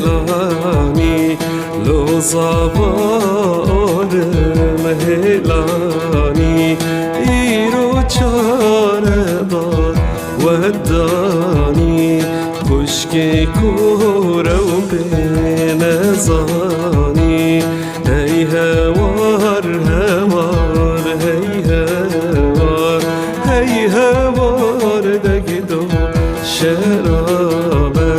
مهلاني لو زبان مهلاني ایرو چاره دار ودانی خشکی کوره و بنزانی هی هوار هوار هی هوار هی هوار دگدو شرابه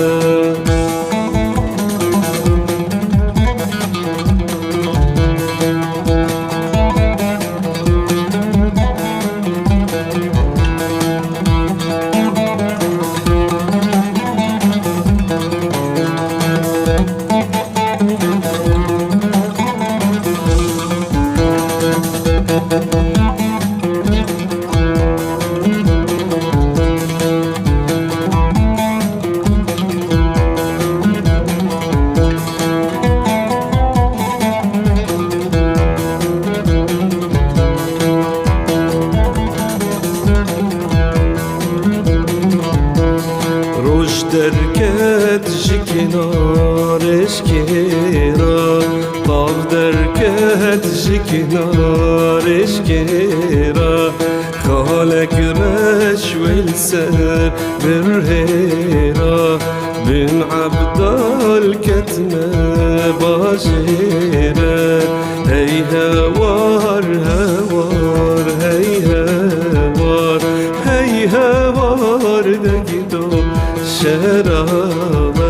درکت جکنارش کرا طاف درکت جکنارش کرا خالك رش والسر برهيرا بن عبد الكتمة باشيرا هي هوار هوار هي هوار هي هوار دقيتو شراب